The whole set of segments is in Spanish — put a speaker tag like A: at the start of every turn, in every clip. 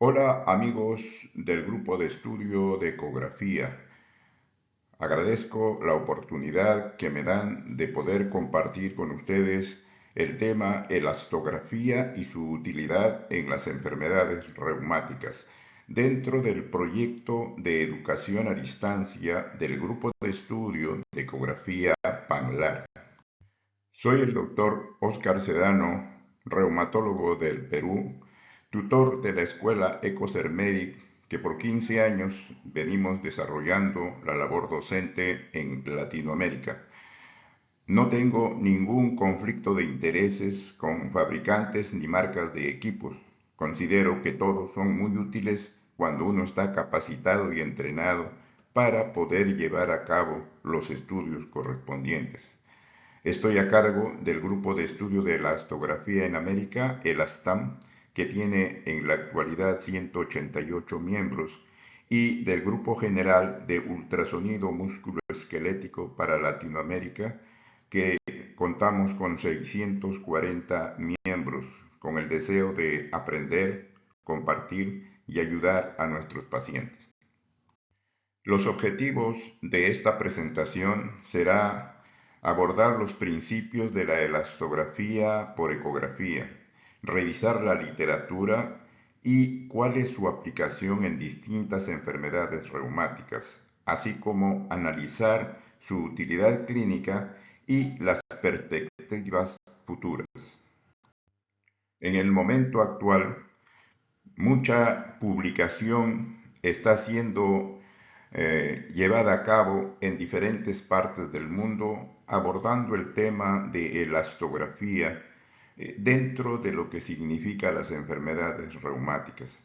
A: Hola amigos del grupo de estudio de ecografía. Agradezco la oportunidad que me dan de poder compartir con ustedes el tema elastografía y su utilidad en las enfermedades reumáticas dentro del proyecto de educación a distancia del grupo de estudio de ecografía PANLAR. Soy el doctor Óscar Sedano, reumatólogo del Perú, tutor de la escuela Ecosermedic, que por 15 años venimos desarrollando la labor docente en Latinoamérica. No tengo ningún conflicto de intereses con fabricantes ni marcas de equipos. Considero que todos son muy útiles cuando uno está capacitado y entrenado para poder llevar a cabo los estudios correspondientes. Estoy a cargo del grupo de estudio de elastografía en América, el ASTAM, que tiene en la actualidad 188 miembros, y del grupo general de ultrasonido musculoesquelético para Latinoamérica, que contamos con 640 miembros, con el deseo de aprender, compartir y ayudar a nuestros pacientes. Los objetivos de esta presentación será abordar los principios de la elastografía por ecografía, revisar la literatura y cuál es su aplicación en distintas enfermedades reumáticas, así como analizar su utilidad clínica y las perspectivas futuras. En el momento actual, mucha publicación está siendo llevada a cabo en diferentes partes del mundo abordando el tema de elastografía dentro de lo que significa las enfermedades reumáticas.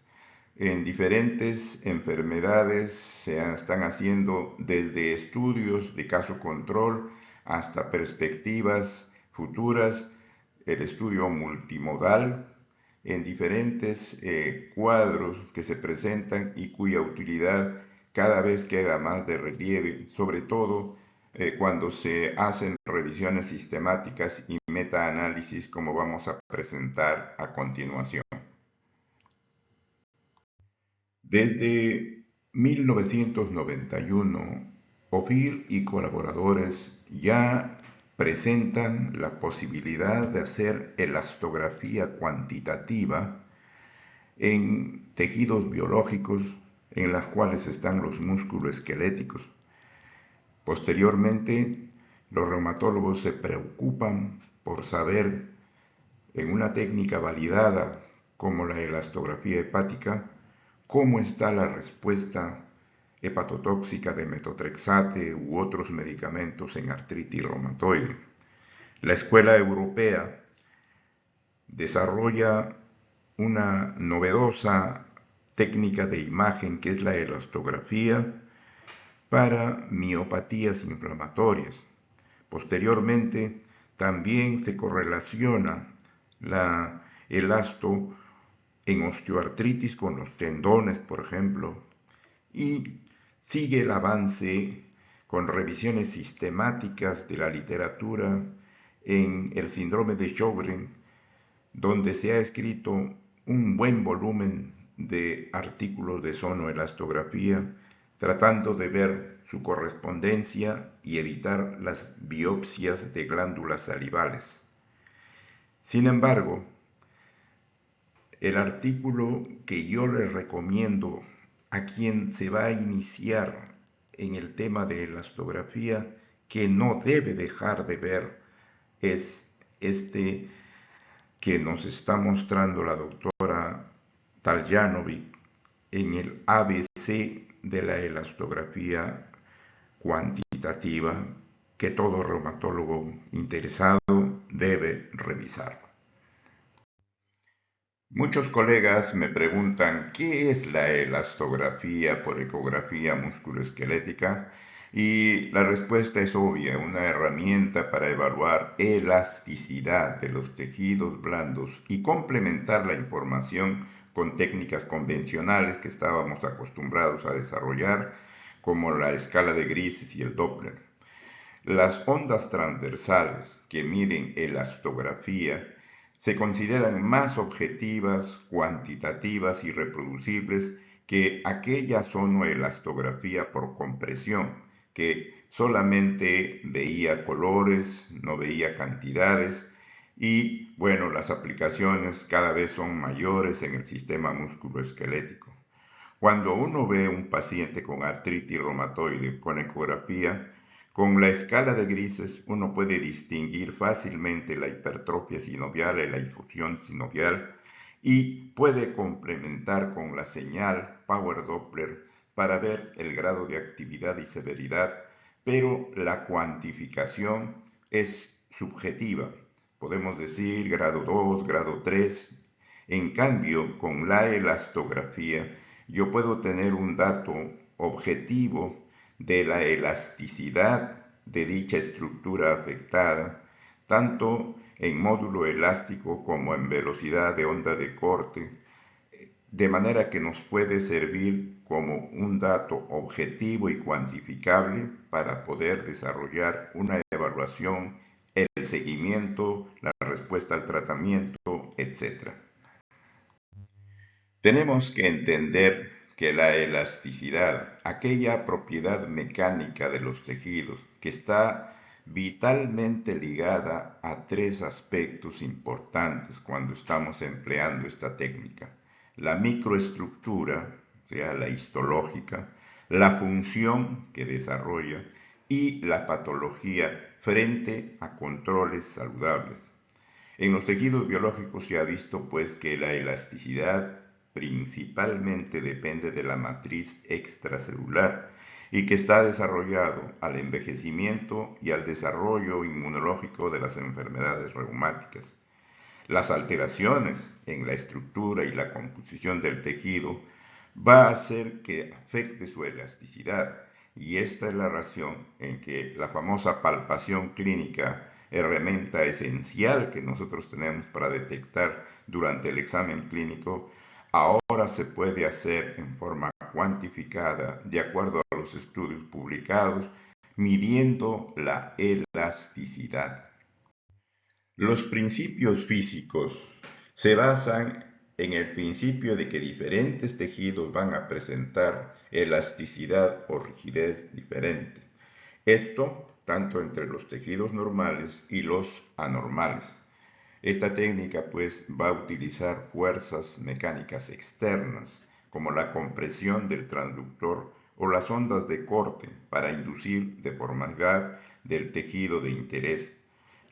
A: En diferentes enfermedades se están haciendo desde estudios de caso control hasta perspectivas futuras, el estudio multimodal en diferentes cuadros que se presentan y cuya utilidad cada vez queda más de relieve, sobre todo cuando se hacen revisiones sistemáticas y metaanálisis como vamos a presentar a continuación. Desde 1991, OFIR y colaboradores ya presentan la posibilidad de hacer elastografía cuantitativa en tejidos biológicos en las cuales están los músculos esqueléticos. Posteriormente, los reumatólogos se preocupan por saber en una técnica validada como la elastografía hepática cómo está la respuesta hepatotóxica de metotrexate u otros medicamentos en artritis reumatoide. La Escuela Europea desarrolla una novedosa técnica de imagen que es la elastografía para miopatías inflamatorias. Posteriormente, también se correlaciona la elasto en osteoartritis con los tendones, por ejemplo, y sigue el avance con revisiones sistemáticas de la literatura en el síndrome de Sjögren, donde se ha escrito un buen volumen de artículos de sonoelastografía, tratando de ver su correspondencia y evitar las biopsias de glándulas salivales. Sin embargo, el artículo que yo le recomiendo a quien se va a iniciar en el tema de elastografía, que no debe dejar de ver, es este que nos está mostrando la doctora Taljanovic en el ABC de la elastografía cuantitativa, que todo reumatólogo interesado debe revisar. Muchos colegas me preguntan qué es la elastografía por ecografía musculoesquelética y la respuesta es obvia, una herramienta para evaluar elasticidad de los tejidos blandos y complementar la información con técnicas convencionales que estábamos acostumbrados a desarrollar, como la escala de grises y el Doppler. Las ondas transversales que miden elastografía se consideran más objetivas, cuantitativas y reproducibles que aquella sonoelastografía por compresión, que solamente veía colores, no veía cantidades, y bueno, las aplicaciones cada vez son mayores en el sistema musculoesquelético. Cuando uno ve un paciente con artritis reumatoide con ecografía, con la escala de grises uno puede distinguir fácilmente la hipertrofia sinovial y la infusión sinovial y puede complementar con la señal Power Doppler para ver el grado de actividad y severidad, pero la cuantificación es subjetiva. Podemos decir grado 2, grado 3. En cambio, con la elastografía, yo puedo tener un dato objetivo de la elasticidad de dicha estructura afectada, tanto en módulo elástico como en velocidad de onda de corte, de manera que nos puede servir como un dato objetivo y cuantificable para poder desarrollar una evaluación, el seguimiento, la respuesta al tratamiento, etc. Tenemos que entender que la elasticidad, aquella propiedad mecánica de los tejidos que está vitalmente ligada a tres aspectos importantes cuando estamos empleando esta técnica: la microestructura, o sea, la histológica, la función que desarrolla y la patología frente a controles saludables. En los tejidos biológicos se ha visto pues que la elasticidad principalmente depende de la matriz extracelular y que está desarrollado al envejecimiento y al desarrollo inmunológico de las enfermedades reumáticas. Las alteraciones en la estructura y la composición del tejido va a hacer que afecte su elasticidad, y esta es la razón en que la famosa palpación clínica, herramienta esencial que nosotros tenemos para detectar durante el examen clínico, ahora se puede hacer en forma cuantificada de acuerdo a los estudios publicados, midiendo la elasticidad. Los principios físicos se basan en el principio de que diferentes tejidos van a presentar elasticidad o rigidez diferente. Esto tanto entre los tejidos normales y los anormales. Esta técnica pues va a utilizar fuerzas mecánicas externas como la compresión del transductor o las ondas de corte para inducir deformidad del tejido de interés.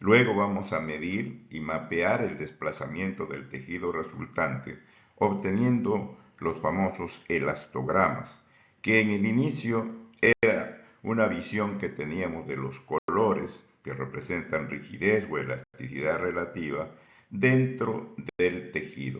A: Luego vamos a medir y mapear el desplazamiento del tejido resultante, obteniendo los famosos elastogramas, que en el inicio era una visión que teníamos de los colores que representan rigidez o elasticidad relativa dentro del tejido.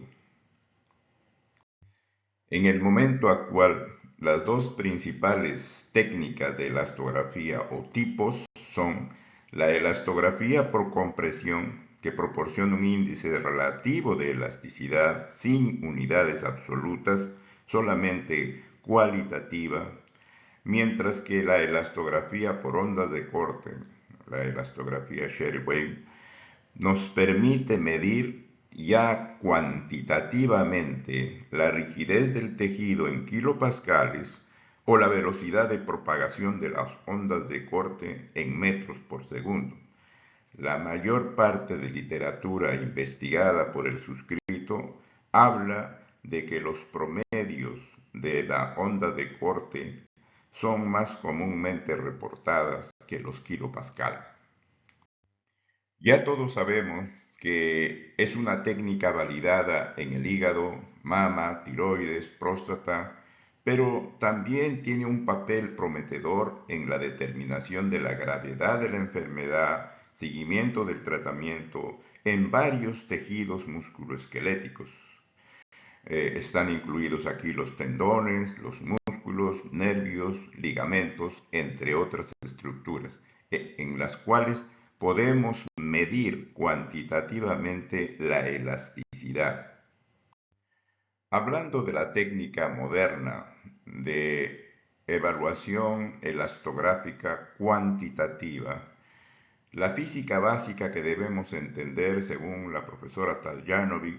A: En el momento actual, las dos principales técnicas de elastografía o tipos son la elastografía por compresión, que proporciona un índice relativo de elasticidad sin unidades absolutas, solamente cualitativa, mientras que la elastografía por ondas de corte, la elastografía shear wave, nos permite medir ya cuantitativamente la rigidez del tejido en kilopascales o la velocidad de propagación de las ondas de corte en metros por segundo. La mayor parte de literatura investigada por el suscrito habla de que los promedios de la onda de corte son más comúnmente reportadas que los kilopascales. Ya todos sabemos que es una técnica validada en el hígado, mama, tiroides, próstata, pero también tiene un papel prometedor en la determinación de la gravedad de la enfermedad, seguimiento del tratamiento en varios tejidos musculoesqueléticos. Están incluidos aquí los tendones, los músculos, nervios, ligamentos, entre otras estructuras, en las cuales podemos medir cuantitativamente la elasticidad. Hablando de la técnica moderna de evaluación elastográfica cuantitativa, La física básica que debemos entender, según la profesora Taljanovic,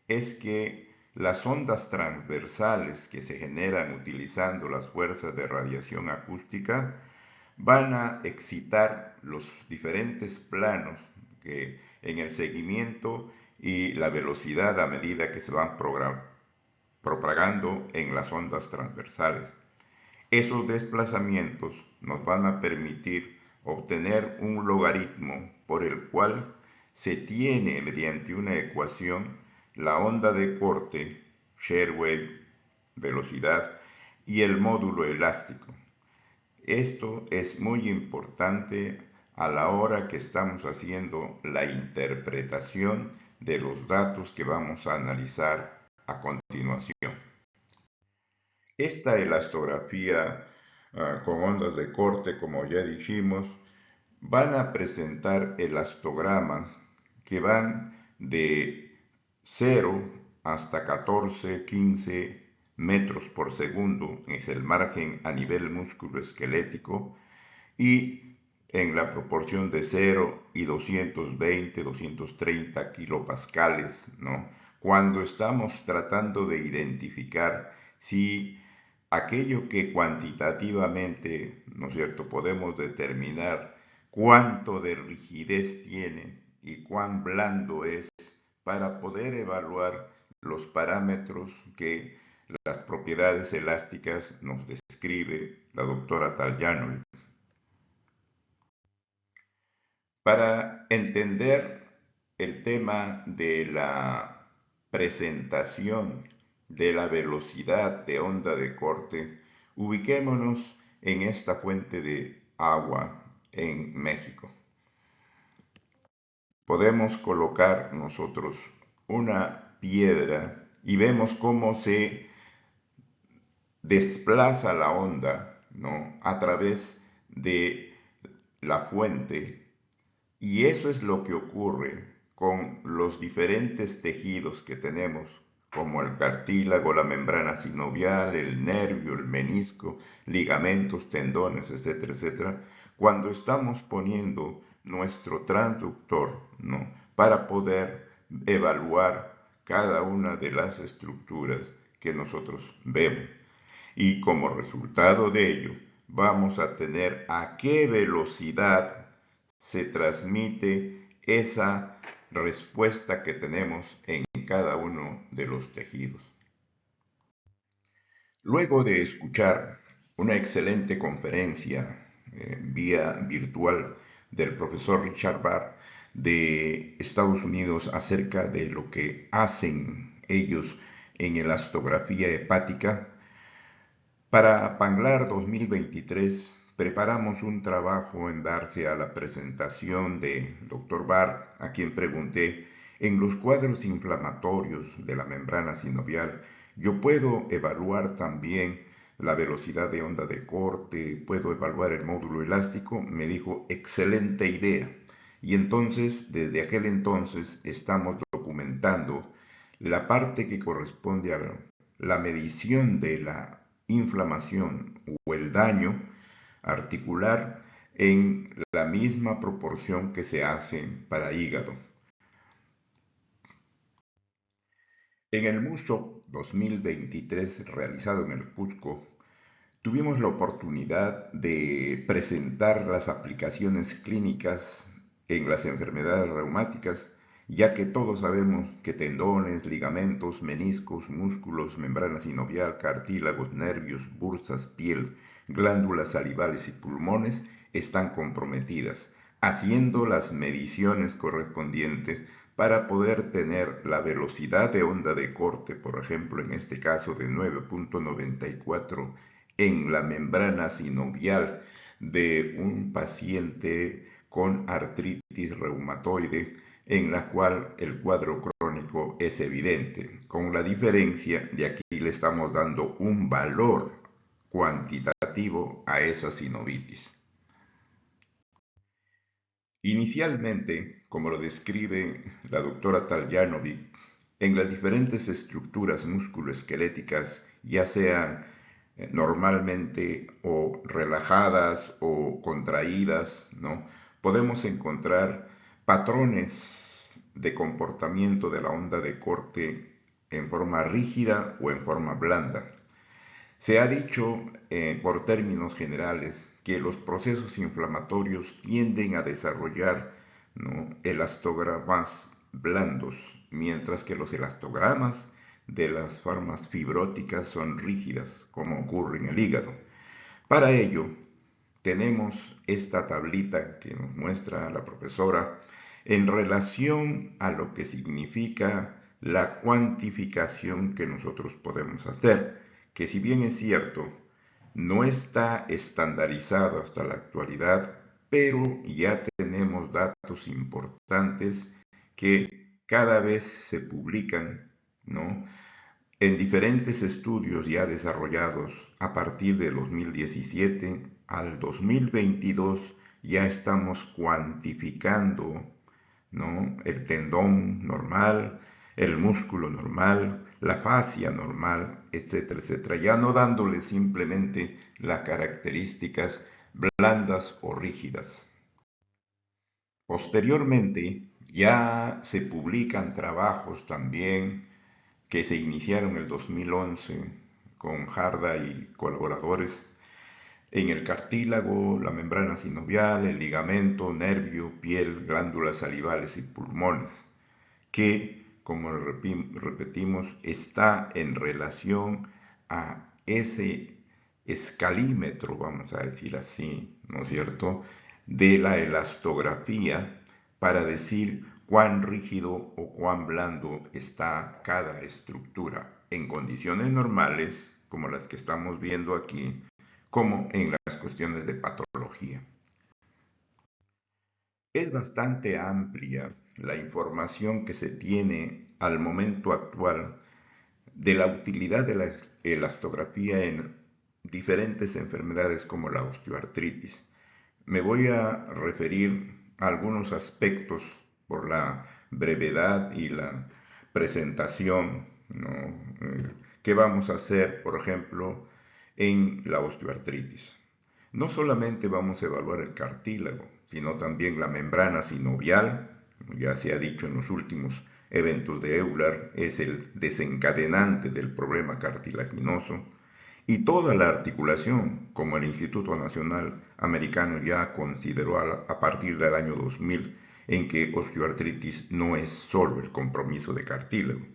A: es que las ondas transversales que se generan utilizando las fuerzas de radiación acústica van a excitar los diferentes planos que en el seguimiento y la velocidad a medida que se van propagando en las ondas transversales. Esos desplazamientos nos van a permitir obtener un logaritmo por el cual se tiene mediante una ecuación la onda de corte, shear wave, velocidad y el módulo elástico. Esto es muy importante a la hora que estamos haciendo la interpretación de los datos que vamos a analizar a continuación. Esta elastografía con ondas de corte, como ya dijimos, van a presentar elastogramas que van de 0 hasta 14, 15 metros por segundo, es el margen a nivel músculo-esquelético, y en la proporción de 0 y 220, 230 kilopascales, ¿no? Cuando estamos tratando de identificar si aquello que cuantitativamente, ¿no es cierto?, podemos determinar cuánto de rigidez tiene y cuán blando es para poder evaluar los parámetros que las propiedades elásticas nos describe la doctora Taljanovic. Para entender el tema de la presentación de la velocidad de onda de corte, ubiquémonos en esta fuente de agua en México. Podemos colocar nosotros una piedra y vemos cómo se desplaza la onda, ¿no?, a través de la fuente. Y eso es lo que ocurre con los diferentes tejidos que tenemos, como el cartílago, la membrana sinovial, el nervio, el menisco, ligamentos, tendones, etcétera, etcétera, cuando estamos poniendo nuestro transductor, ¿no?, para poder evaluar cada una de las estructuras que nosotros vemos. Y como resultado de ello, vamos a tener a qué velocidad se transmite esa respuesta que tenemos en cada uno de los tejidos. Luego de escuchar una excelente conferencia vía virtual del profesor Richard Barr de Estados Unidos acerca de lo que hacen ellos en elastografía hepática, para Panglar 2023 preparamos un trabajo en base a la presentación de Dr. Barr, a quien pregunté, en los cuadros inflamatorios de la membrana sinovial, ¿yo puedo evaluar también la velocidad de onda de corte? ¿Puedo evaluar el módulo elástico? Me dijo, excelente idea. Y entonces, desde aquel entonces, estamos documentando la parte que corresponde a la medición de la inflamación o el daño articular en la misma proporción que se hace para hígado. En el MUSO 2023 realizado en el Cusco, tuvimos la oportunidad de presentar las aplicaciones clínicas en las enfermedades reumáticas, ya que todos sabemos que tendones, ligamentos, meniscos, músculos, membrana sinovial, cartílagos, nervios, bursas, piel, glándulas salivales y pulmones están comprometidas, haciendo las mediciones correspondientes para poder tener la velocidad de onda de corte, por ejemplo, en este caso de 9.94 en la membrana sinovial de un paciente con artritis reumatoide, en la cual el cuadro crónico es evidente, con la diferencia de aquí le estamos dando un valor cuantitativo a esa sinovitis. Inicialmente, como lo describe la doctora Taljanovic, en las diferentes estructuras musculoesqueléticas, ya sean normalmente o relajadas o contraídas, ¿no?, podemos encontrar patrones de comportamiento de la onda de corte en forma rígida o en forma blanda. Se ha dicho, por términos generales, que los procesos inflamatorios tienden a desarrollar, ¿no?, elastogramas blandos, mientras que los elastogramas de las formas fibróticas son rígidas, como ocurre en el hígado. Para ello, tenemos esta tablita que nos muestra la profesora en relación a lo que significa la cuantificación que nosotros podemos hacer, que si bien es cierto, no está estandarizado hasta la actualidad, pero ya tenemos datos importantes que cada vez se publican, ¿no?, en diferentes estudios ya desarrollados a partir de 2017 al 2022 ya estamos cuantificando, ¿no?, el tendón normal, el músculo normal, la fascia normal, etcétera, etcétera, ya no dándole simplemente las características blandas o rígidas. Posteriormente ya se publican trabajos también que se iniciaron en el 2011 con Harda y colaboradores en el cartílago, la membrana sinovial, el ligamento, nervio, piel, glándulas salivales y pulmones, que, como repetimos, está en relación a ese escalímetro, vamos a decir así, ¿no es cierto?, de la elastografía para decir cuán rígido o cuán blando está cada estructura en condiciones normales, como las que estamos viendo aquí, como en las cuestiones de patología. Es bastante amplia la información que se tiene al momento actual de la utilidad de la elastografía en diferentes enfermedades como la osteoartritis. Me voy a referir a algunos aspectos por la brevedad y la presentación, ¿no?, que vamos a hacer, por ejemplo, en la osteoartritis. No solamente vamos a evaluar el cartílago, sino también la membrana sinovial. Ya se ha dicho en los últimos eventos de Euler, es el desencadenante del problema cartilaginoso, y toda la articulación, como el Instituto Nacional Americano ya consideró a partir del año 2000, en que osteoartritis no es solo el compromiso de cartílago,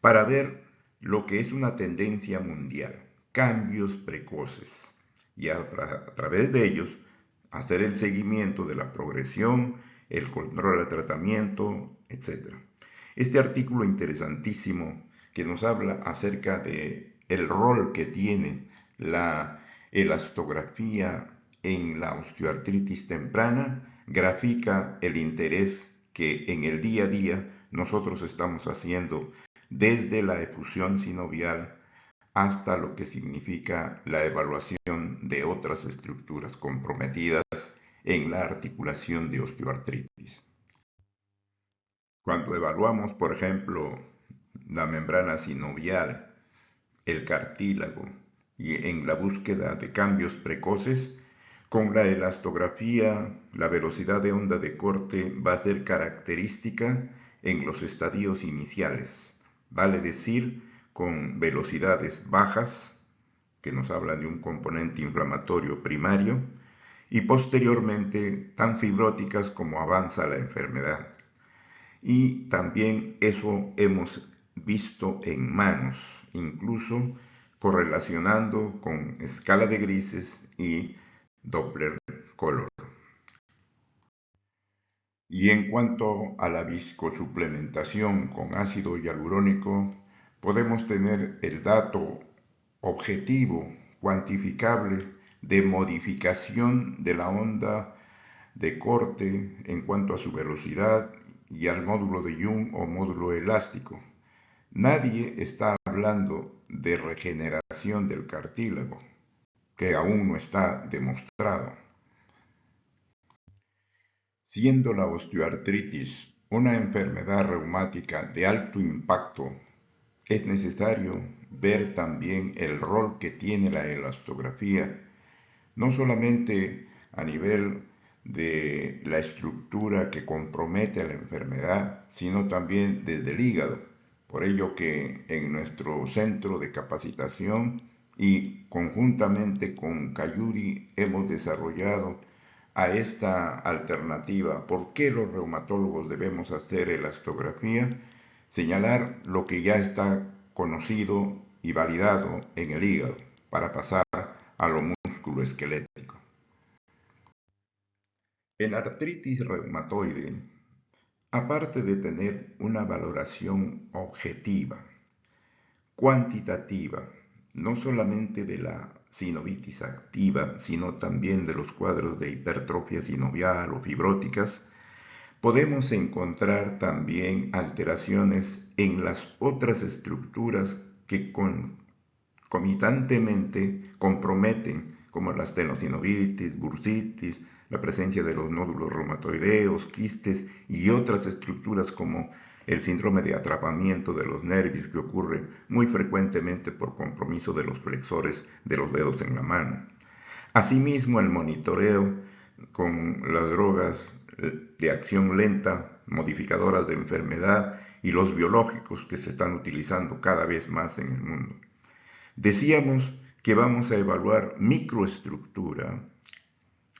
A: para ver lo que es una tendencia mundial, cambios precoces, y a través de ellos hacer el seguimiento de la progresión, el control del tratamiento, etc. Este artículo interesantísimo que nos habla acerca de el rol que tiene la elastografía en la osteoartritis temprana, grafica el interés que en el día a día nosotros estamos haciendo desde la efusión sinovial hasta lo que significa la evaluación de otras estructuras comprometidas en la articulación de osteoartritis. Cuando evaluamos, por ejemplo, la membrana sinovial, el cartílago, y en la búsqueda de cambios precoces, con la elastografía, la velocidad de onda de corte va a ser característica en los estadios iniciales, vale decir, con velocidades bajas, que nos hablan de un componente inflamatorio primario, y posteriormente tan fibróticas como avanza la enfermedad. Y también eso hemos visto en manos, incluso correlacionando con escala de grises y Doppler color. Y en cuanto a la viscosuplementación con ácido hialurónico, podemos tener el dato objetivo, cuantificable, de modificación de la onda de corte en cuanto a su velocidad y al módulo de Young o módulo elástico. Nadie está hablando de regeneración del cartílago, que aún no está demostrado. Siendo la osteoartritis una enfermedad reumática de alto impacto, es necesario ver también el rol que tiene la elastografía, no solamente a nivel de la estructura que compromete a la enfermedad, sino también desde el hígado. Por ello que en nuestro centro de capacitación y conjuntamente con Cayuri hemos desarrollado a esta alternativa. ¿Por qué los reumatólogos debemos hacer elastografía? Señalar lo que ya está conocido y validado en el hígado para pasar a lo musculoesquelético. En artritis reumatoide, aparte de tener una valoración objetiva, cuantitativa, no solamente de la sinovitis activa, sino también de los cuadros de hipertrofia sinovial o fibróticas, podemos encontrar también alteraciones en las otras estructuras que concomitantemente comprometen, como la astenosinovitis, bursitis, la presencia de los nódulos reumatoideos, quistes y otras estructuras como el síndrome de atrapamiento de los nervios que ocurre muy frecuentemente por compromiso de los flexores de los dedos en la mano. Asimismo, el monitoreo con las drogas de acción lenta, modificadoras de enfermedad y los biológicos que se están utilizando cada vez más en el mundo. Decíamos que vamos a evaluar microestructura,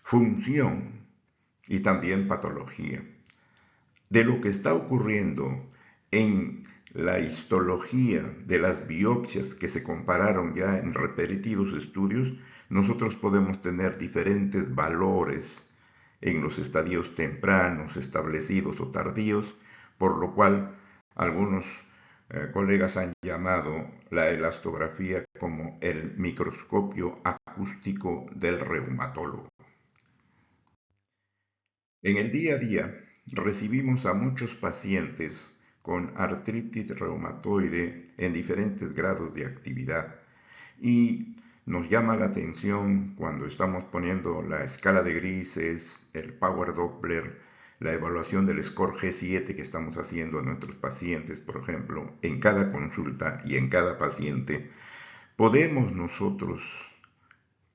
A: función y también patología. De lo que está ocurriendo en la histología de las biopsias que se compararon ya en repetidos estudios, nosotros podemos tener diferentes valores en los estadios tempranos, establecidos o tardíos, por lo cual algunos colegas han llamado la elastografía como el microscopio acústico del reumatólogo. En el día a día recibimos a muchos pacientes con artritis reumatoide en diferentes grados de actividad y nos llama la atención cuando estamos poniendo la escala de grises, el Power Doppler, la evaluación del score G7 que estamos haciendo a nuestros pacientes, por ejemplo, en cada consulta y en cada paciente, podemos nosotros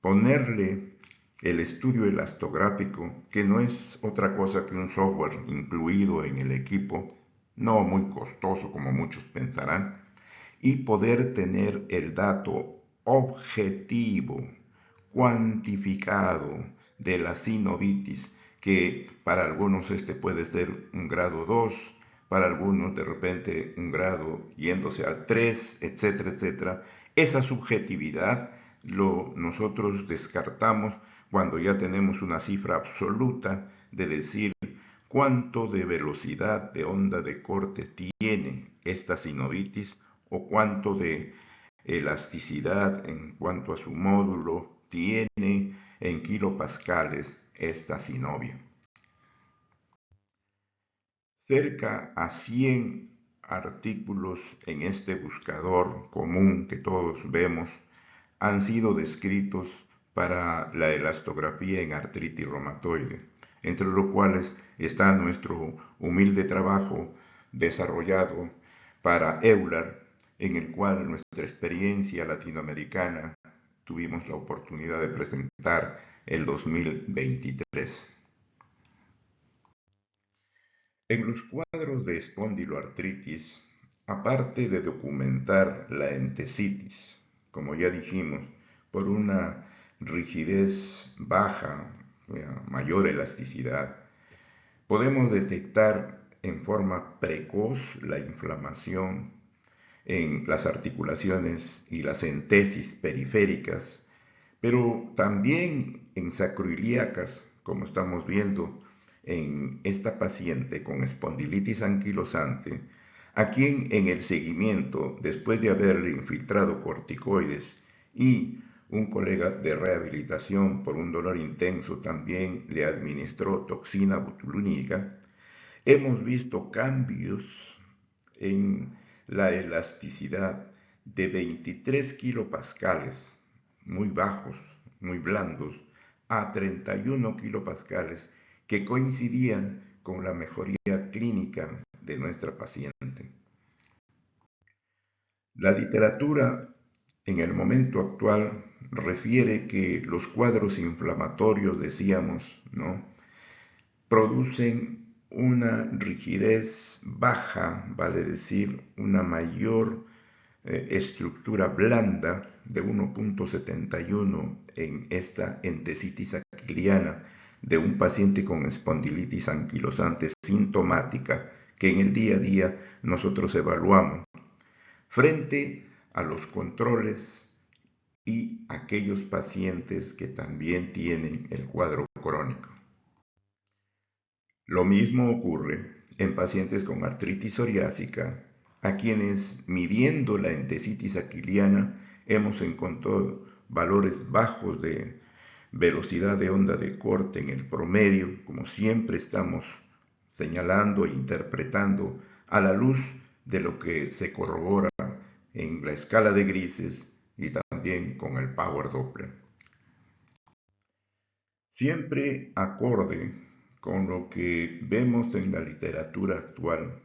A: ponerle el estudio elastográfico, que no es otra cosa que un software incluido en el equipo, no muy costoso como muchos pensarán, y poder tener el dato objetivo, cuantificado de la sinovitis, que para algunos este puede ser un grado 2, para algunos de repente un grado yéndose al 3, etcétera, etcétera. Esa subjetividad nosotros descartamos cuando ya tenemos una cifra absoluta de decir cuánto de velocidad de onda de corte tiene esta sinovitis o cuánto de elasticidad en cuanto a su módulo tiene en kilopascales esta sinovia. Cerca a 100 artículos en este buscador común que todos vemos han sido descritos para la elastografía en artritis reumatoide, entre los cuales está nuestro humilde trabajo desarrollado para EULAR, en el cual nuestra experiencia latinoamericana tuvimos la oportunidad de presentar el 2023. En los cuadros de espondiloartritis, aparte de documentar la entesitis, como ya dijimos, por una rigidez baja, mayor elasticidad, podemos detectar en forma precoz la inflamación en las articulaciones y las entesis periféricas, pero también en sacroiliacas, como estamos viendo en esta paciente con espondilitis anquilosante, a quien en el seguimiento, después de haberle infiltrado corticoides y un colega de rehabilitación por un dolor intenso también le administró toxina botulínica, hemos visto cambios en la elasticidad de 23 kilopascales, muy bajos, muy blandos, a 31 kilopascales que coincidían con la mejoría clínica de nuestra paciente. La literatura en el momento actual refiere que los cuadros inflamatorios, decíamos, ¿no?, producen una rigidez baja, vale decir, una mayor estructura blanda de 1.71 en esta entesitis aquiliana de un paciente con espondilitis anquilosante sintomática que en el día a día nosotros evaluamos frente a los controles y aquellos pacientes que también tienen el cuadro crónico. Lo mismo ocurre en pacientes con artritis psoriásica, a quienes midiendo la entesitis aquiliana hemos encontrado valores bajos de velocidad de onda de corte en el promedio, como siempre estamos señalando e interpretando a la luz de lo que se corrobora en la escala de grises y también con el Power Doppler. Siempre acorde con lo que vemos en la literatura actual,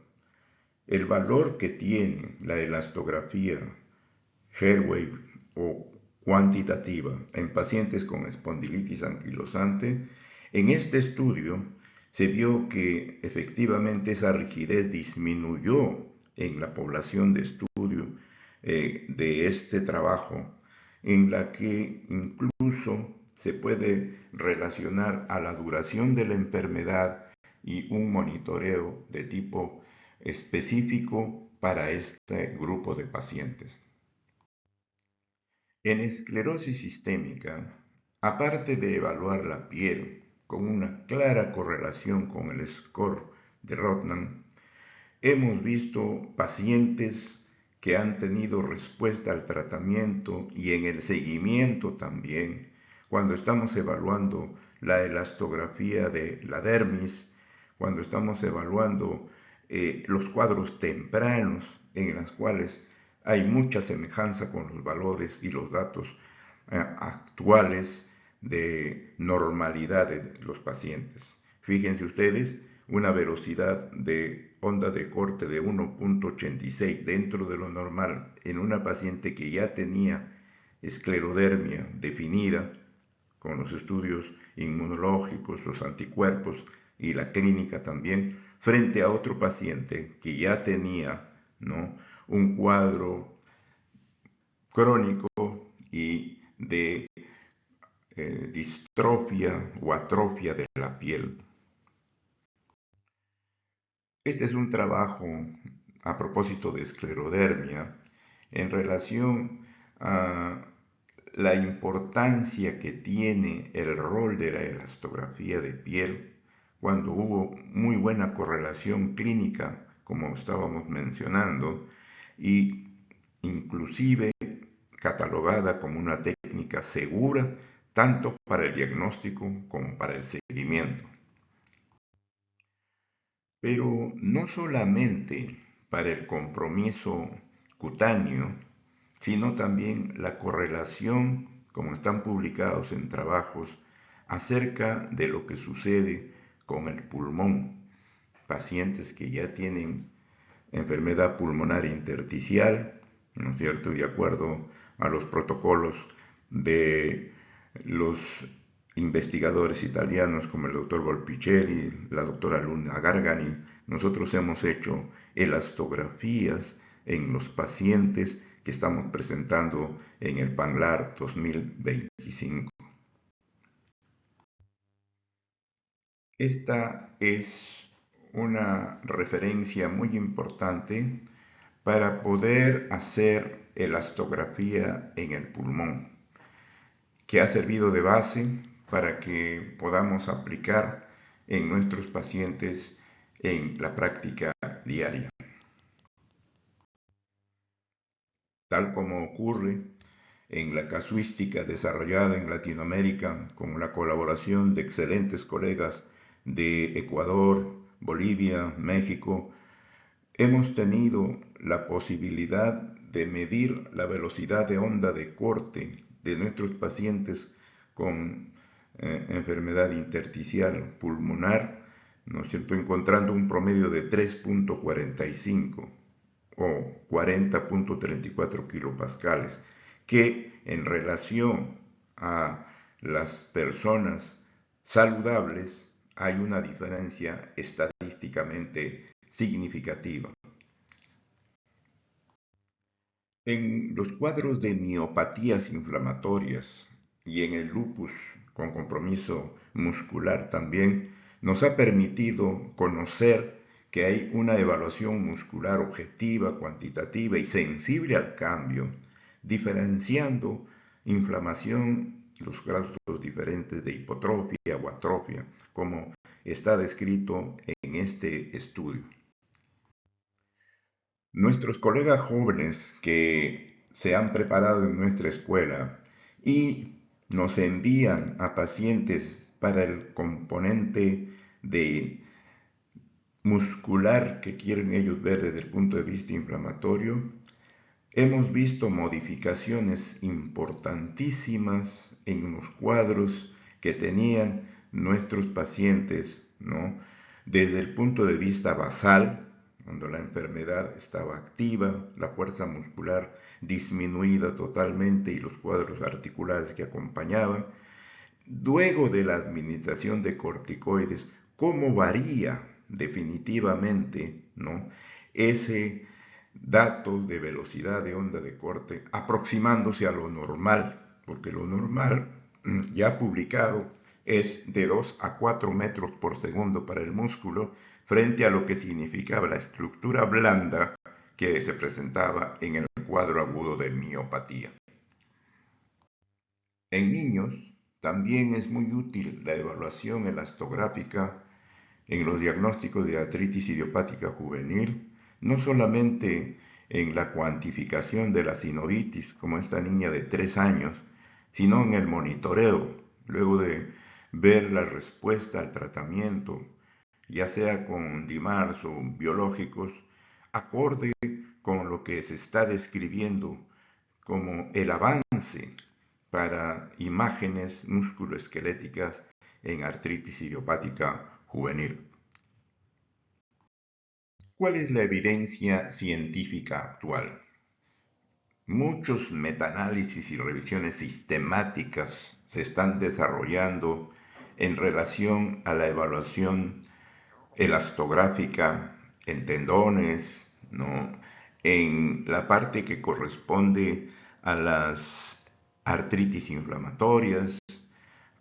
A: el valor que tiene la elastografía Hairwave o cuantitativa en pacientes con espondilitis anquilosante, en este estudio se vio que efectivamente esa rigidez disminuyó en la población de estudio de este trabajo, en la que incluso se puede relacionar a la duración de la enfermedad y un monitoreo de tipo específico para este grupo de pacientes. En esclerosis sistémica, aparte de evaluar la piel con una clara correlación con el score de Rodnan, hemos visto pacientes que han tenido respuesta al tratamiento y en el seguimiento también, cuando estamos evaluando la elastografía de la dermis, cuando estamos evaluando los cuadros tempranos en los cuales hay mucha semejanza con los valores y los datos actuales de normalidad de los pacientes. Fíjense ustedes, una velocidad de onda de corte de 1.86 dentro de lo normal en una paciente que ya tenía esclerodermia definida con los estudios inmunológicos, los anticuerpos y la clínica también, frente a otro paciente que ya tenía, ¿no?, un cuadro crónico y de distrofia o atrofia de la piel. Este es un trabajo a propósito de esclerodermia en relación a la importancia que tiene el rol de la elastografía de piel cuando hubo muy buena correlación clínica, como estábamos mencionando, y inclusive catalogada como una técnica segura tanto para el diagnóstico como para el seguimiento. Pero no solamente para el compromiso cutáneo, sino también la correlación, como están publicados en trabajos, acerca de lo que sucede con el pulmón. Pacientes que ya tienen enfermedad pulmonar intersticial, ¿no es cierto?, de acuerdo a los protocolos de los investigadores italianos como el doctor Volpicelli, la doctora Luna Gargani, nosotros hemos hecho elastografías en los pacientes que estamos presentando en el PANLAR 2025. Esta es una referencia muy importante para poder hacer elastografía en el pulmón, que ha servido de base para que podamos aplicar en nuestros pacientes en la práctica diaria. Tal como ocurre en la casuística desarrollada en Latinoamérica con la colaboración de excelentes colegas de Ecuador, Bolivia, México, hemos tenido la posibilidad de medir la velocidad de onda de corte de nuestros pacientes con enfermedad intersticial pulmonar, ¿no es cierto?, encontrando un promedio de 3.45 o 40.34 kilopascales, que en relación a las personas saludables hay una diferencia estadísticamente significativa. En los cuadros de miopatías inflamatorias y en el lupus con compromiso muscular también, nos ha permitido conocer que hay una evaluación muscular objetiva, cuantitativa y sensible al cambio, diferenciando inflamación, los grados diferentes de hipotrofia o atrofia, como está descrito en este estudio. Nuestros colegas jóvenes que se han preparado en nuestra escuela y nos envían a pacientes para el componente de muscular que quieren ellos ver desde el punto de vista inflamatorio, hemos visto modificaciones importantísimas en los cuadros que tenían nuestros pacientes, ¿no? Desde el punto de vista basal, cuando la enfermedad estaba activa, la fuerza muscular disminuida totalmente y los cuadros articulares que acompañaban. Luego de la administración de corticoides, ¿cómo varía definitivamente, ¿no?, ese dato de velocidad de onda de corte aproximándose a lo normal? Porque lo normal, ya publicado, es de 2 a 4 metros por segundo para el músculo, frente a lo que significaba la estructura blanda que se presentaba en el cuadro agudo de miopatía. En niños también es muy útil la evaluación elastográfica en los diagnósticos de artritis idiopática juvenil, no solamente en la cuantificación de la sinovitis, como esta niña de 3 años, sino en el monitoreo, luego de ver la respuesta al tratamiento, ya sea con DIMARS o biológicos, acorde con lo que se está describiendo como el avance para imágenes musculoesqueléticas en artritis idiopática juvenil. ¿Cuál es la evidencia científica actual? Muchos metaanálisis y revisiones sistemáticas se están desarrollando en relación a la evaluación elastográfica en tendones, ¿no?, en la parte que corresponde a las artritis inflamatorias,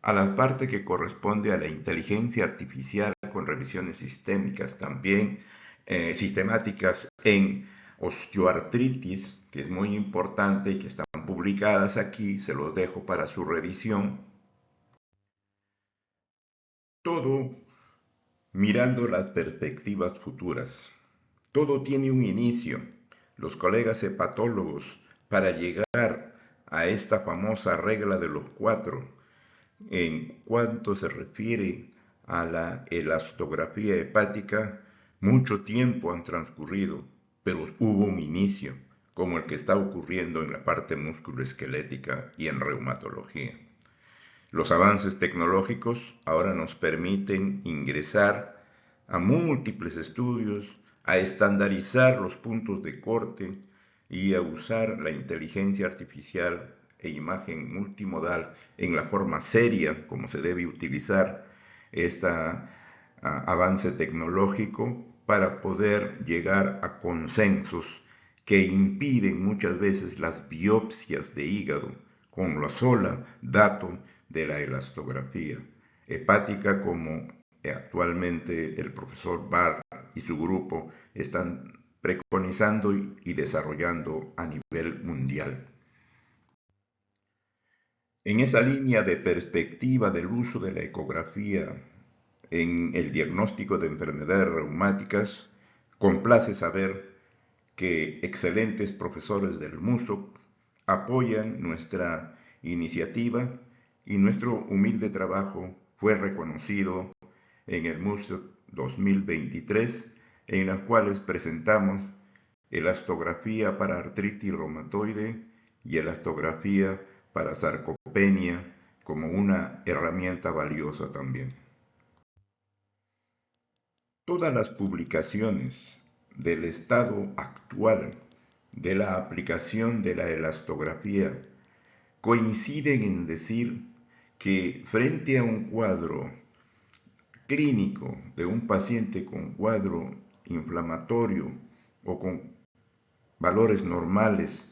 A: a la parte que corresponde a la inteligencia artificial con revisiones sistémicas también, sistemáticas en osteoartritis, que es muy importante y que están publicadas aquí, se los dejo para su revisión. Todo mirando las perspectivas futuras. Todo tiene un inicio. Los colegas hepatólogos, para llegar a esta famosa regla de los 4, en cuanto se refiere a la elastografía hepática, mucho tiempo han transcurrido, pero hubo un inicio, como el que está ocurriendo en la parte musculoesquelética y en reumatología. Los avances tecnológicos ahora nos permiten ingresar a múltiples estudios, a estandarizar los puntos de corte y a usar la inteligencia artificial e imagen multimodal en la forma seria como se debe utilizar este avance tecnológico para poder llegar a consensos que impiden muchas veces las biopsias de hígado con la sola dato de la elastografía hepática, como actualmente el profesor Barr y su grupo están preconizando y desarrollando a nivel mundial. En esa línea de perspectiva del uso de la ecografía en el diagnóstico de enfermedades reumáticas, complace saber que excelentes profesores del MUSOC apoyan nuestra iniciativa y nuestro humilde trabajo fue reconocido en el MUSOC 2023, en las cuales presentamos elastografía para artritis reumatoide y elastografía para sarcopenia como una herramienta valiosa también. Todas las publicaciones del estado actual de la aplicación de la elastografía coinciden en decir que frente a un cuadro clínico de un paciente con cuadro inflamatorio o con valores normales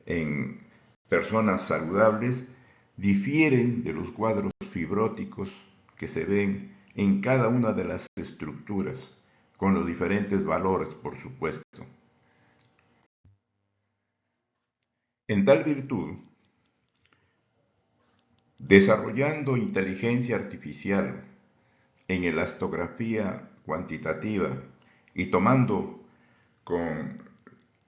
A: en personas saludables difieren de los cuadros fibróticos que se ven en cada una de las estructuras, con los diferentes valores, por supuesto. En tal virtud, desarrollando inteligencia artificial en elastografía cuantitativa y tomando con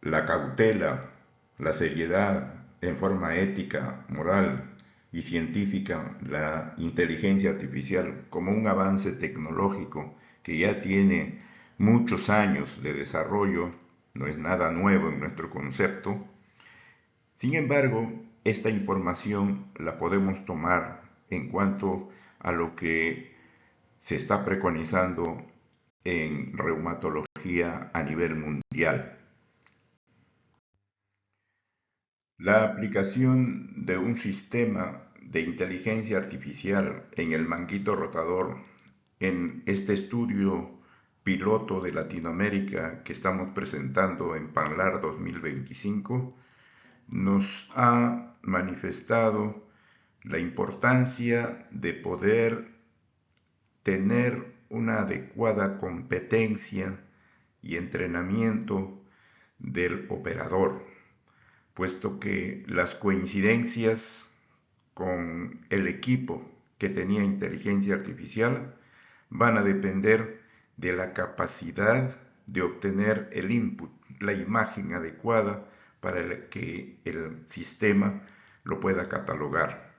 A: la cautela, la seriedad en forma ética, moral y científica, la inteligencia artificial como un avance tecnológico que ya tiene muchos años de desarrollo, no es nada nuevo en nuestro concepto. Sin embargo, esta información la podemos tomar en cuanto a lo que se está preconizando en reumatología a nivel mundial. La aplicación de un sistema de inteligencia artificial en el manguito rotador en este estudio piloto de Latinoamérica que estamos presentando en PANLAR 2025 nos ha manifestado la importancia de poder tener una adecuada competencia y entrenamiento del operador, puesto que las coincidencias con el equipo que tenía inteligencia artificial van a depender de la capacidad de obtener el input, la imagen adecuada para que el sistema lo pueda catalogar.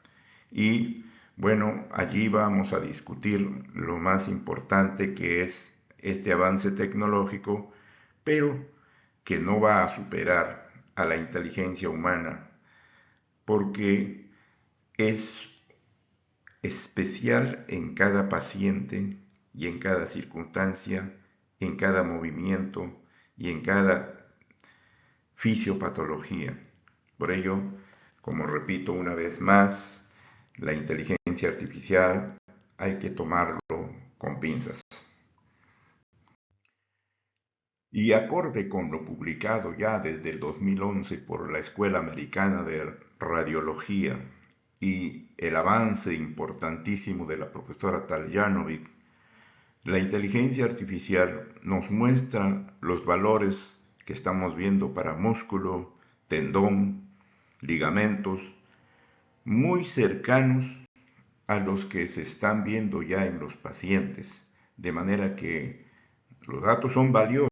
A: Y bueno, allí vamos a discutir lo más importante que es este avance tecnológico, pero que no va a superar a la inteligencia humana, porque es especial en cada paciente y en cada circunstancia, en cada movimiento y en cada fisiopatología. Por ello, como repito una vez más, la inteligencia artificial hay que tomarlo con pinzas. Y acorde con lo publicado ya desde el 2011 por la Escuela Americana de Radiología y el avance importantísimo de la profesora Taljanovic, la inteligencia artificial nos muestra los valores que estamos viendo para músculo, tendón, ligamentos, muy cercanos a los que se están viendo ya en los pacientes, de manera que los datos son valiosos,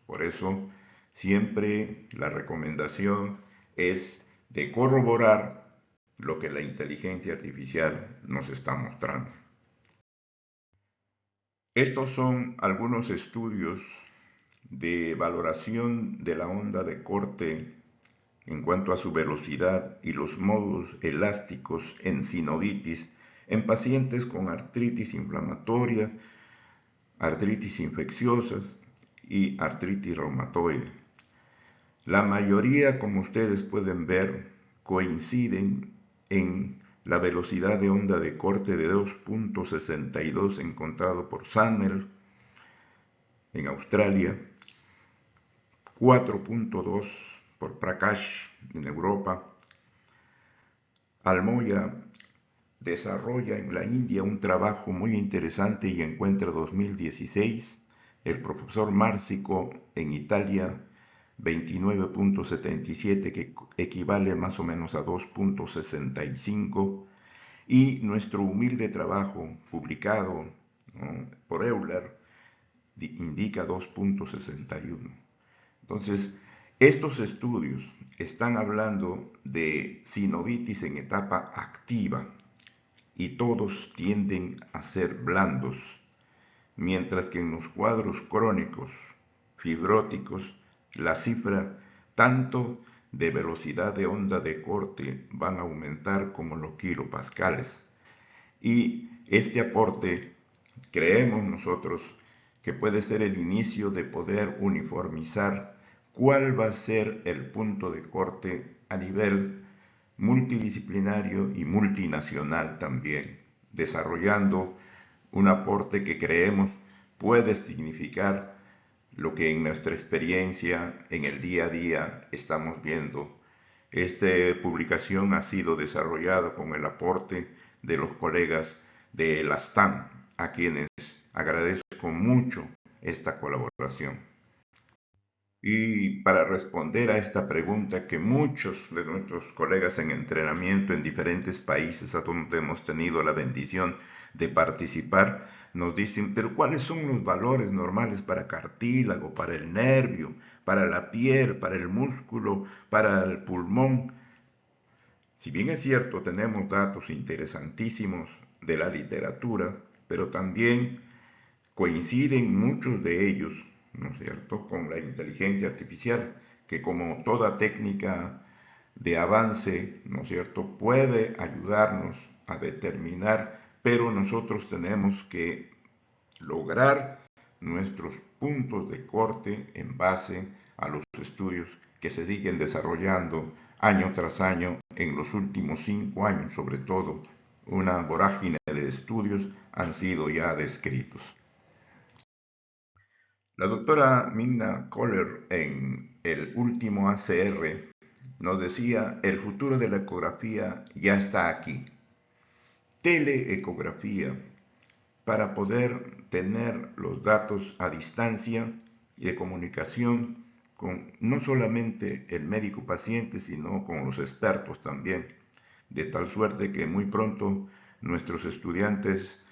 A: por eso siempre la recomendación es de corroborar lo que la inteligencia artificial nos está mostrando. Estos son algunos estudios de valoración de la onda de corte en cuanto a su velocidad y los modos elásticos en sinovitis en pacientes con artritis inflamatoria, artritis infecciosas y artritis reumatoide. La mayoría, como ustedes pueden ver, coinciden en la velocidad de onda de corte de 2.62 encontrado por Sannel en Australia, 4.2 por Prakash en Europa. Almoya desarrolla en la India un trabajo muy interesante y encuentra 2016, el profesor Márcico en Italia 29.77 que equivale más o menos a 2.65 y nuestro humilde trabajo publicado, ¿no?, por Euler indica 2.61. Entonces, estos estudios están hablando de sinovitis en etapa activa y todos tienden a ser blandos, mientras que en los cuadros crónicos, fibróticos, la cifra tanto de velocidad de onda de corte van a aumentar como los kilopascales. Y este aporte, creemos nosotros, que puede ser el inicio de poder uniformizar cuál va a ser el punto de corte a nivel multidisciplinario y multinacional también, desarrollando un aporte que creemos puede significar lo que en nuestra experiencia, en el día a día, estamos viendo. Esta publicación ha sido desarrollada con el aporte de los colegas de la STAM, a quienes agradezco mucho esta colaboración. Y para responder a esta pregunta que muchos de nuestros colegas en entrenamiento en diferentes países a donde hemos tenido la bendición de participar, nos dicen, pero ¿cuáles son los valores normales para cartílago, para el nervio, para la piel, para el músculo, para el pulmón? Si bien es cierto, tenemos datos interesantísimos de la literatura, pero también coinciden muchos de ellos, ¿no es cierto?, con la inteligencia artificial, que como toda técnica de avance, ¿no es cierto?, puede ayudarnos a determinar, pero nosotros tenemos que lograr nuestros puntos de corte en base a los estudios que se siguen desarrollando año tras año en los últimos 5 años, sobre todo. Una vorágine de estudios han sido ya descritos. La doctora Minna Kohler en el último ACR nos decía, el futuro de la ecografía ya está aquí. Teleecografía, para poder tener los datos a distancia y de comunicación con no solamente el médico paciente, sino con los expertos también, de tal suerte que muy pronto nuestros estudiantes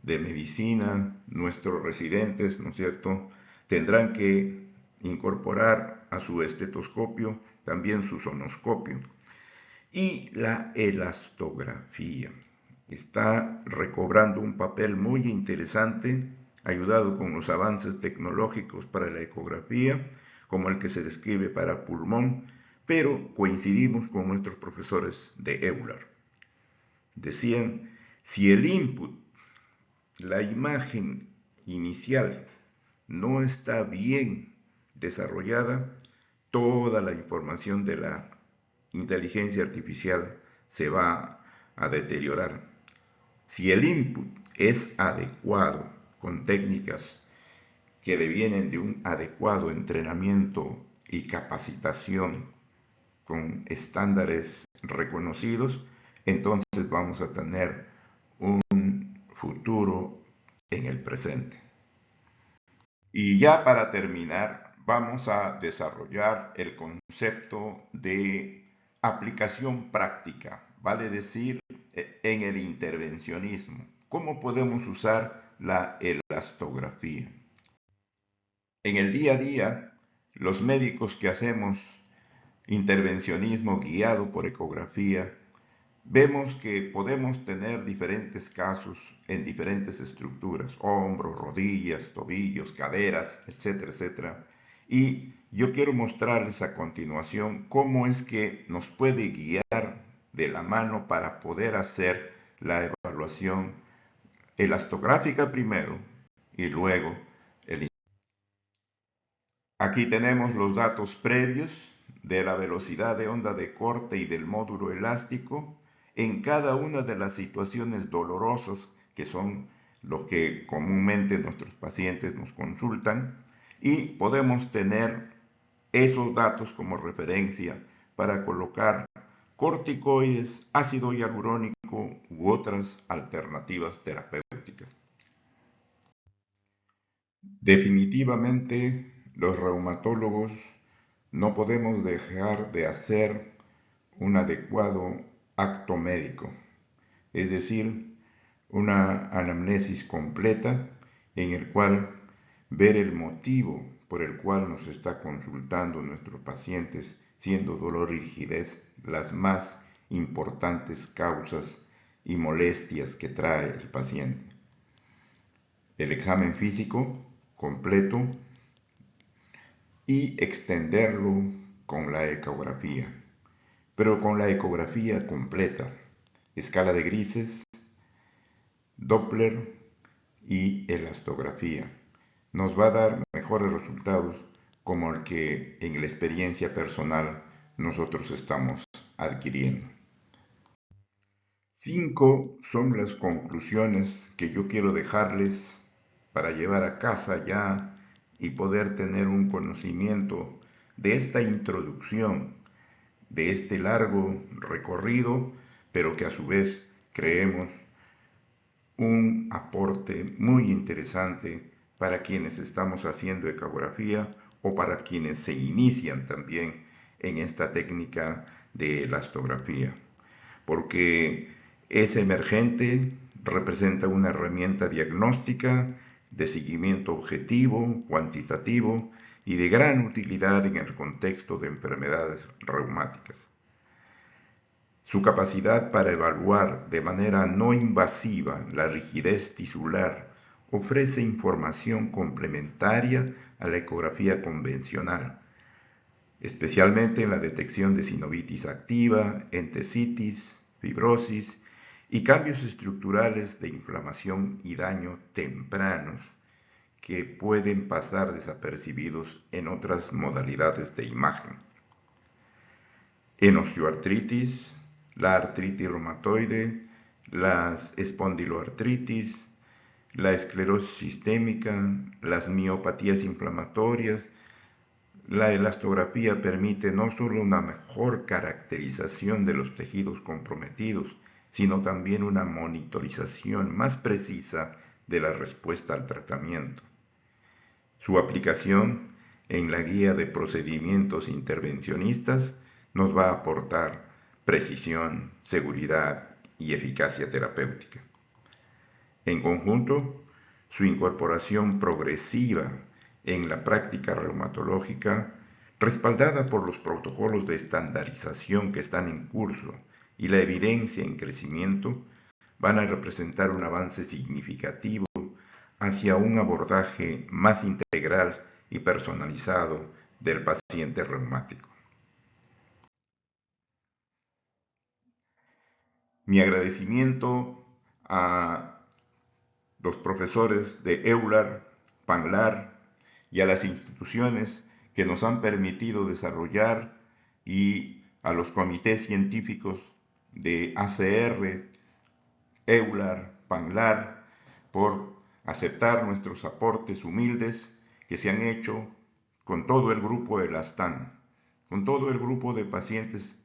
A: de medicina, nuestros residentes, ¿no es cierto?, tendrán que incorporar a su estetoscopio también su sonoscopio. Y la elastografía está recobrando un papel muy interesante, ayudado con los avances tecnológicos para la ecografía, como el que se describe para pulmón, pero coincidimos con nuestros profesores de EULAR. Decían, si el input, la imagen inicial, no está bien desarrollada, toda la información de la inteligencia artificial se va a deteriorar. Si el input es adecuado, con técnicas que devienen de un adecuado entrenamiento y capacitación con estándares reconocidos, entonces vamos a tener un futuro en el presente. Y ya para terminar, vamos a desarrollar el concepto de aplicación práctica, vale decir, en el intervencionismo. ¿Cómo podemos usar la elastografía? En el día a día, los médicos que hacemos intervencionismo guiado por ecografía, vemos que podemos tener diferentes casos en diferentes estructuras, hombros, rodillas, tobillos, caderas, etcétera, etcétera. Y yo quiero mostrarles a continuación cómo es que nos puede guiar de la mano para poder hacer la evaluación elastográfica primero y luego el. Aquí tenemos los datos previos de la velocidad de onda de corte y del módulo elástico en cada una de las situaciones dolorosas que son los que comúnmente nuestros pacientes nos consultan, y podemos tener esos datos como referencia para colocar corticoides, ácido hialurónico u otras alternativas terapéuticas. Definitivamente, los reumatólogos no podemos dejar de hacer un adecuado acto médico, es decir, una anamnesis completa en el cual ver el motivo por el cual nos está consultando nuestros pacientes, siendo dolor y rigidez las más importantes causas y molestias que trae el paciente. El examen físico completo y extenderlo con la ecografía, pero con la ecografía completa, escala de grises, Doppler y elastografía. Nos va a dar mejores resultados como el que en la experiencia personal nosotros estamos adquiriendo. 5 son las conclusiones que yo quiero dejarles para llevar a casa ya y poder tener un conocimiento de esta introducción, de este largo recorrido, pero que a su vez creemos un aporte muy interesante para quienes estamos haciendo ecografía o para quienes se inician también en esta técnica de elastografía, porque es emergente, representa una herramienta diagnóstica de seguimiento objetivo, cuantitativo y de gran utilidad en el contexto de enfermedades reumáticas. Su capacidad para evaluar de manera no invasiva la rigidez tisular ofrece información complementaria a la ecografía convencional, especialmente en la detección de sinovitis activa, entesitis, fibrosis y cambios estructurales de inflamación y daño tempranos que pueden pasar desapercibidos en otras modalidades de imagen. En osteoartritis, la artritis reumatoide, las espondiloartritis, la esclerosis sistémica, las miopatías inflamatorias, la elastografía permite no solo una mejor caracterización de los tejidos comprometidos, sino también una monitorización más precisa de la respuesta al tratamiento. Su aplicación en la guía de procedimientos intervencionistas nos va a aportar precisión, seguridad y eficacia terapéutica. En conjunto, su incorporación progresiva en la práctica reumatológica, respaldada por los protocolos de estandarización que están en curso y la evidencia en crecimiento, van a representar un avance significativo hacia un abordaje más integral y personalizado del paciente reumático. Mi agradecimiento a los profesores de EULAR, PANLAR y a las instituciones que nos han permitido desarrollar y a los comités científicos de ACR, EULAR, PANLAR, por aceptar nuestros aportes humildes que se han hecho con todo el grupo de las TAN, con todo el grupo de pacientes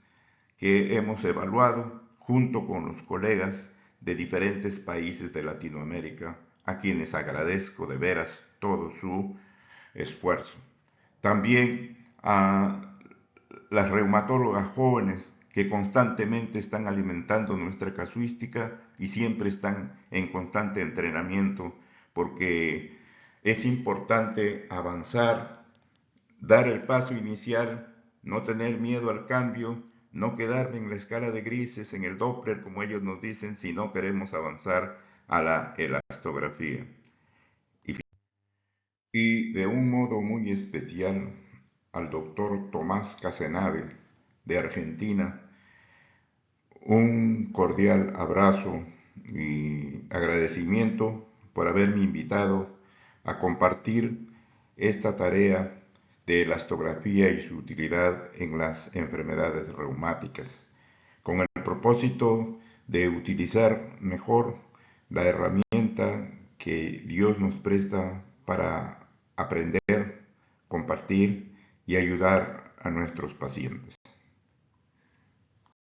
A: que hemos evaluado junto con los colegas de diferentes países de Latinoamérica, a quienes agradezco de veras todo su esfuerzo. También a las reumatólogas jóvenes que constantemente están alimentando nuestra casuística y siempre están en constante entrenamiento, porque es importante avanzar, dar el paso inicial, no tener miedo al cambio, no quedarme en la escala de grises, en el Doppler, como ellos nos dicen, si no queremos avanzar a la elastografía. Y de un modo muy especial al doctor Tomás Casenave, de Argentina, un cordial abrazo y agradecimiento por haberme invitado a compartir esta tarea de elastografía y su utilidad en las enfermedades reumáticas, con el propósito de utilizar mejor la herramienta que Dios nos presta para aprender, compartir y ayudar a nuestros pacientes.